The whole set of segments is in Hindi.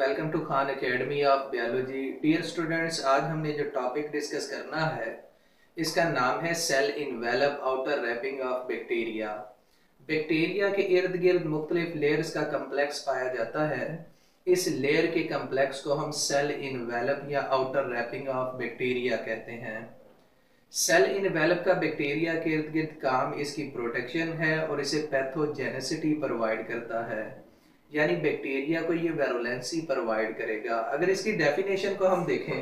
Welcome to Khan Academy of biology. Dear students, आज हमने जो टॉपिक डिस्कस करना है इसका नाम है cell envelope outer wrapping of bacteria. Bacteria के इर्द गिर्द मुख्तलिफ लेयर्स का कम्प्लेक्स पाया जाता है। इस लेयर के कम्प्लेक्स को हम सेल इनवेलप या आउटर रैपिंग ऑफ बैक्टीरिया कहते हैं। सेल इनवेलप का बैक्टीरिया के इर्द गिर्द काम इसकी प्रोटेक्शन है और इसे पैथोजेनेसिटी प्रोवाइड करता है, यानी बैक्टीरिया को ये वायरुलेंसी प्रोवाइड करेगा। अगर इसकी डेफिनेशन को हम देखें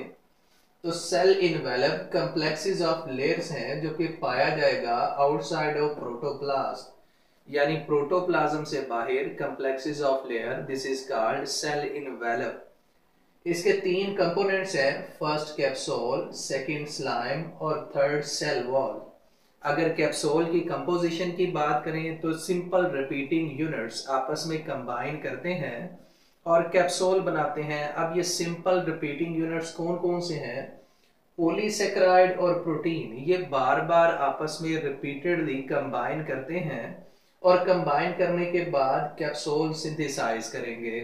तो cell envelope complexes of layers हैं जो कि पाया जाएगा आउटसाइड ऑफ प्रोटोप्लाज्म, यानी प्रोटोप्लाज्म से बाहर complexes of layer, this is called cell envelope. इसके तीन कंपोनेंट्स हैं, फर्स्ट कैप्सूल, सेकंड स्लाइम और थर्ड सेल वॉल। अगर कैप्सूल की कंपोजिशन की बात करें तो सिंपल रिपीटिंग यूनिट्स आपस में कंबाइन करते हैं और कैप्सूल बनाते हैं। अब ये सिंपल रिपीटिंग यूनिट्स कौन कौन से हैं? पॉलीसेकेराइड और प्रोटीन, ये बार बार आपस में रिपीटेडली कंबाइन करते हैं और कंबाइन करने के बाद कैप्सूल सिंथेसाइज करेंगे।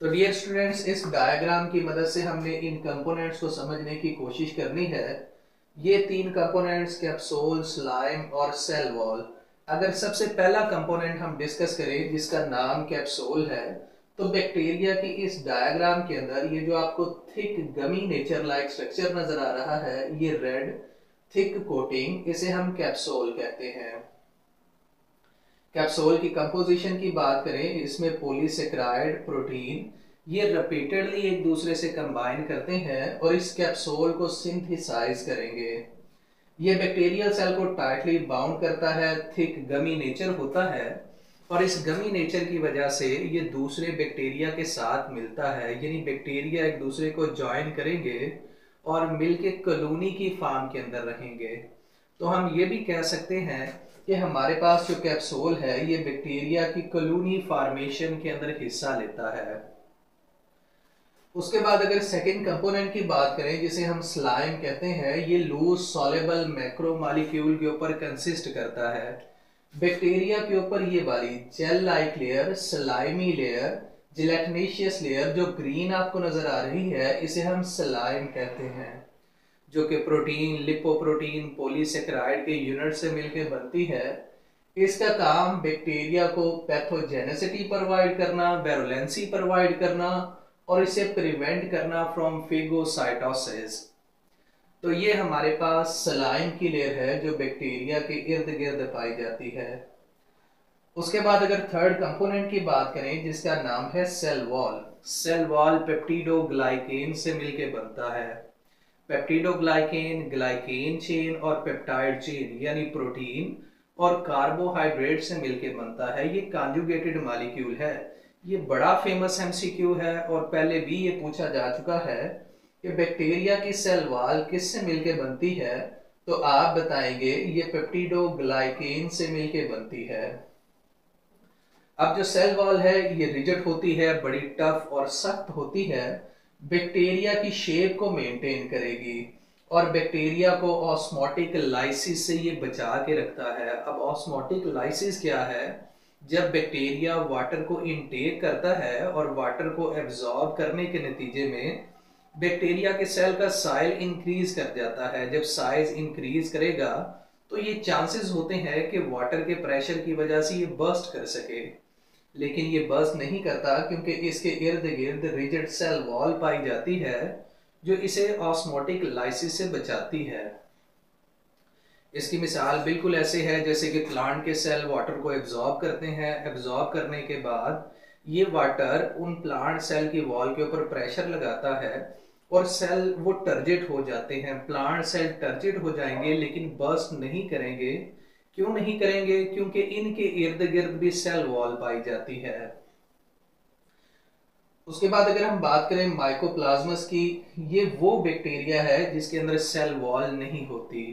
तो डियर स्टूडेंट्स, इस डायग्राम की मदद से हमने इन कंपोनेंट्स को समझने की कोशिश करनी है। ये तीन कंपोनेंट्स कैप्सूल, स्लाइम और सेल वॉल। अगर सबसे पहला कंपोनेंट हम डिस्कस करें जिसका नाम कैप्सूल है, तो बैक्टीरिया की इस डायग्राम के अंदर ये जो आपको थिक गमी नेचर लाइक स्ट्रक्चर नजर आ रहा है, ये रेड थिक कोटिंग, इसे हम कैप्सूल कहते हैं। कैप्सूल की कंपोजिशन की बात करें, इसमें पॉलीसेकेराइड, प्रोटीन, ये रिपीटेडली एक दूसरे से कंबाइन करते हैं और इस कैप्सूल को सिंथेसाइज करेंगे। ये बैक्टीरियल सेल को टाइटली बाउंड करता है, थिक गमी नेचर होता है और इस गमी नेचर की वजह से ये दूसरे बैक्टीरिया के साथ मिलता है, यानी बैक्टीरिया एक दूसरे को ज्वाइन करेंगे और मिलके कॉलोनी की फॉर्म के अंदर रहेंगे। तो हम ये भी कह सकते हैं कि हमारे पास जो कैप्सूल है ये बैक्टीरिया की कॉलोनी फॉर्मेशन के अंदर हिस्सा लेता है। उसके बाद अगर सेकंड कंपोनेंट की बात करें जिसे हम स्लाइम कहते हैं, ये लूज सॉल्युबल मैक्रोमॉलिक्यूल के ऊपर कंसिस्ट करता है। बैक्टीरिया के ऊपर ये वाली gel like layer, slimy layer, gelatinaceous layer जो ग्रीन आपको नजर आ रही है, इसे हम स्लाइम कहते हैं, जो कि प्रोटीन, लिपोप्रोटीन, पॉलीसेकेराइड के यूनिट से मिलकर बनती है। इसका काम बैक्टीरिया को पैथोजेनेसिटी प्रोवाइड करना, वायरुलेंसी प्रोवाइड करना और इसे प्रिवेंट करना फ्रॉम फेगोसाइटोसिस। तो ये हमारे पास स्लाइम की लेयर है जो बैक्टीरिया के इर्द गिर्द पाई जाती है। उसके बाद अगर थर्ड कंपोनेंट की बात करें जिसका नाम है cell wall. Cell wall peptidoglycan से मिलके बनता है। पेप्टिडोग्लाइकेन ग्लाइकेन चेन और पेप्टाइड चेन यानी प्रोटीन और कार्बोहाइड्रेट से मिलके बनता है। ये कॉन्जुगेटेड मॉलिक्यूल है। ये बड़ा फेमस एमसीक्यू है और पहले भी ये पूछा जा चुका है कि बैक्टीरिया की सेल वॉल किससे मिलके बनती है, तो आप बताएंगे ये पेप्टिडोग्लाइकेन से मिलके बनती है। अब जो सेल वॉल है ये रिजिड होती है, बड़ी टफ और सख्त होती है, बैक्टीरिया की शेप को मेंटेन करेगी और बैक्टीरिया को ऑस्मोटिक लाइसिस से ये बचा के रखता है। अब ऑस्मोटिक लाइसिस क्या है? जब बैक्टीरिया वाटर को इनटेक करता है और वाटर को एब्जॉर्ब करने के नतीजे में बैक्टीरिया के सेल का साइज इंक्रीज कर जाता है। जब साइज इंक्रीज करेगा तो ये चांसेस होते हैं कि वाटर के प्रेशर की वजह से ये बर्स्ट कर सके, लेकिन ये बर्स्ट नहीं करता क्योंकि इसके इर्द गिर्द रिजिड सेल वॉल पाई जाती है जो इसे ऑस्मोटिक लाइसिस से बचाती है। इसकी मिसाल बिल्कुल ऐसे है जैसे कि प्लांट के सेल वाटर को एब्जॉर्ब करते हैं। एब्जॉर्ब करने के बाद ये वाटर उन प्लांट सेल की वॉल के ऊपर प्रेशर लगाता है और सेल वो टर्जिट हो जाते हैं। प्लांट सेल टर्जिट हो जाएंगे लेकिन बर्स्ट नहीं करेंगे। क्यों नहीं करेंगे? क्योंकि इनके इर्द गिर्द भी सेल वॉल पाई जाती है। उसके बाद अगर हम बात करें माइकोप्लाज्मस की, ये वो बैक्टीरिया है जिसके अंदर सेल वॉल नहीं होती।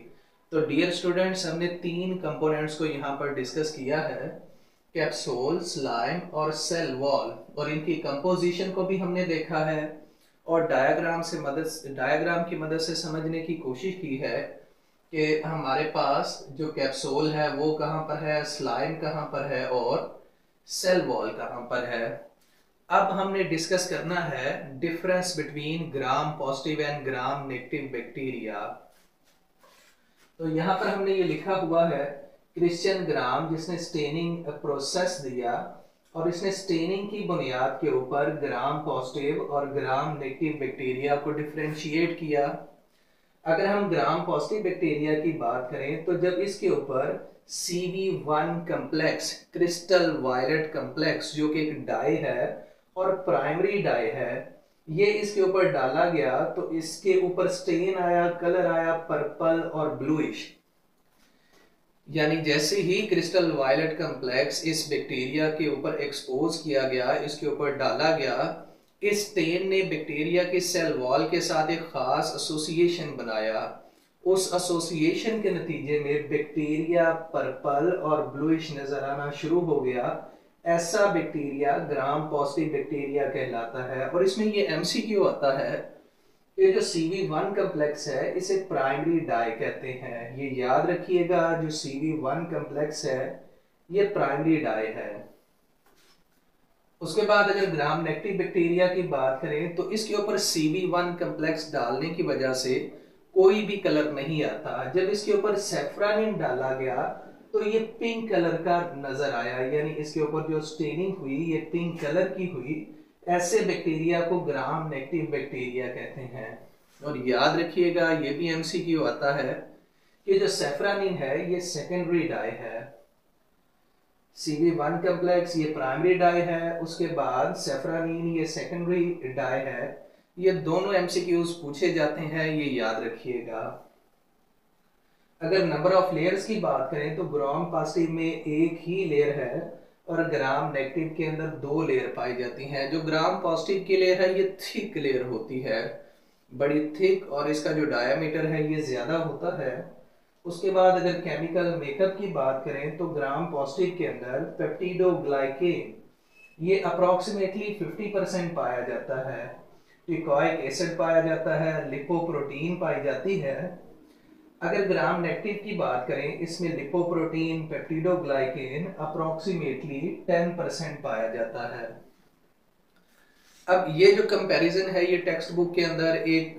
तो डियर स्टूडेंट्स, हमने तीन कंपोनेंट्स को यहाँ पर डिस्कस किया है, कैप्सूल, स्लाइम और सेल वॉल, और इनकी कंपोजिशन को भी हमने देखा है और डायग्राम की मदद से समझने की कोशिश की है कि हमारे पास जो कैप्सूल है वो कहाँ पर है, स्लाइम कहाँ पर है और सेल वॉल कहाँ पर है। अब हमने डिस्कस करना है difference between gram positive and gram negative bacteria. तो यहाँ पर हमने ये लिखा हुआ है क्रिश्चियन ग्राम, जिसने स्टेनिंग प्रोसेस दिया और इसने स्टेनिंग की बुनियाद के ऊपर ग्राम पॉजिटिव और ग्राम नेगेटिव बैक्टीरिया को डिफरेंशिएट किया। अगर हम ग्राम पॉजिटिव बैक्टीरिया की बात करें तो जब इसके ऊपर CV1 complex, crystal violet complex, जो कि एक डाई है और प्राइमरी डाई है, ये इसके ऊपर डाला गया तो इसके ऊपर स्टेन आया, कलर आया पर्पल और ब्लूइश। यानी जैसे ही क्रिस्टल वायलेट कम्प्लेक्स इस बैक्टीरिया के ऊपर एक्सपोज किया गया, इसके ऊपर डाला गया, इस स्टेन ने बैक्टीरिया के सेल वॉल के साथ एक खास एसोसिएशन बनाया। उस एसोसिएशन के नतीजे में बैक्टीरिया पर्पल और ब्लूइश नजर आना शुरू हो गया। ऐसा बैक्टीरिया ग्राम पॉजिटिव बैक्टीरिया कहलाता है। और इसमें ये MCQ आता है, ये जो CV1 कम्प्लेक्स है इसे प्राइमरी डाई कहते हैं। ये याद रखिएगा, जो CV1 कम्प्लेक्स है ये प्राइमरी डाई है। उसके बाद अगर ग्राम नेगेटिव बैक्टीरिया की बात करें तो इसके ऊपर CV1 कम्प्लेक्स डालने की वजह से कोई भी कलर नहीं आता। जब इसके ऊपर सेफ्रानिन डाला गया तो ये पिंक कलर का नजर आया, यानी इसके ऊपर जो स्टेनिंग हुई ये पिंक कलर की हुई। ऐसे बैक्टीरिया को ग्राम नेगेटिव बैक्टीरिया कहते हैं। और याद रखिएगा, ये भी MCQ आता है कि जो सेफ्रानिन है ये सेकेंडरी डाई है। CV1 कम्प्लेक्स ये प्राइमरी डाई है, उसके बाद सेफ्रानिन ये सेकेंडरी डाई है। ये दोनों MCQs पूछे जाते हैं, ये याद रखिएगा। अगर नंबर ऑफ लेयर्स की बात करें तो ग्राम पॉजिटिव में एक ही लेयर है और ग्राम नेगेटिव के अंदर 2 लेयर पाई जाती हैं। जो ग्राम पॉजिटिव की लेयर है ये थिक लेयर होती है, बड़ी थिक, और इसका जो डायामीटर है ये ज्यादा होता है। उसके बाद अगर केमिकल मेकअप की बात करें तो ग्राम पॉजिटिव के अंदर पेप्टिडोग्लाइकेन ये अप्रोक्सीमेटली 50% पाया जाता है, टिकोइक एसिड पाया जाता है, लिपोप्रोटीन पाई जाती है। अगर ग्राम नेगेटिव की बात करें इसमें लिपोप्रोटीन, पेप्टिडोग्लाइकेन अप्रोक्सीमेटली 10% पाया जाता है। अब ये जो कंपैरिजन है ये टेक्स्ट बुक के अंदर एक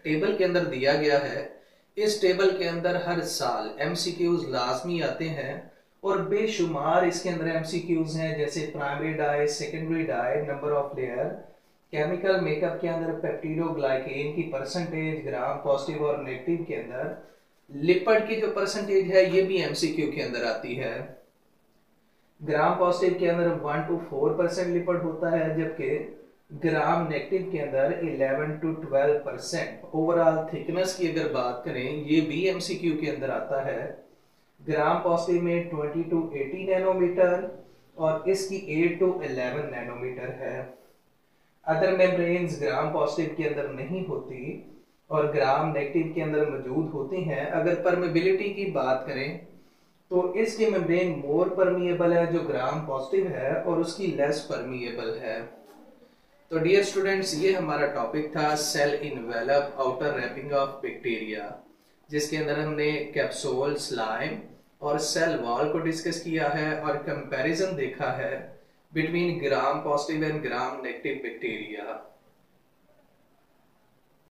टेबल के अंदर दिया गया है। इस टेबल के अंदर हर साल MCQs लाजमी आते हैं और बेशुमार इसके अंदर MCQs हैं, जैसे primary dye, secondary dye, number of layer, chemical makeup के अंदर पेप्टिडोग्लाइकेन की परसेंटेज, ग्राम पॉजिटिव और नेगेटिव के अंदर लिपिड की जो परसेंटेज है ये भी MCQ के अंदर आती है। ग्राम पॉजिटिव के अंदर 1 to 4% लिपिड होता है, जबकि ग्राम नेगेटिव के अंदर 11 to 12%। ओवरऑल थिकनेस की अगर बात करें ये भी MCQ के अंदर आता है। ग्राम पॉजिटिव में 20 to 80 नैनोमीटर और इसकी 8 to 11 नैनोमीटर है। अदर मेम्ब्रेन्स ग्राम पॉजिटिव के अंदर नहीं होती और ग्राम नेगेटिव के अंदर मौजूद होती हैं। अगर परमेबिलिटी की बात करें तो इसकी मेम्ब्रेन मोर परमिएबल है जो ग्राम पॉजिटिव है और उसकी लेस परमिएबल है। तो डियर स्टूडेंट्स, ये हमारा टॉपिक था cell envelope outer wrapping of bacteria, जिसके अंदर हमने कैप्सूल, स्लाइम और सेल वॉल को डिस्कस किया है और कंपैरिजन देखा है between gram positive and gram negative bacteria.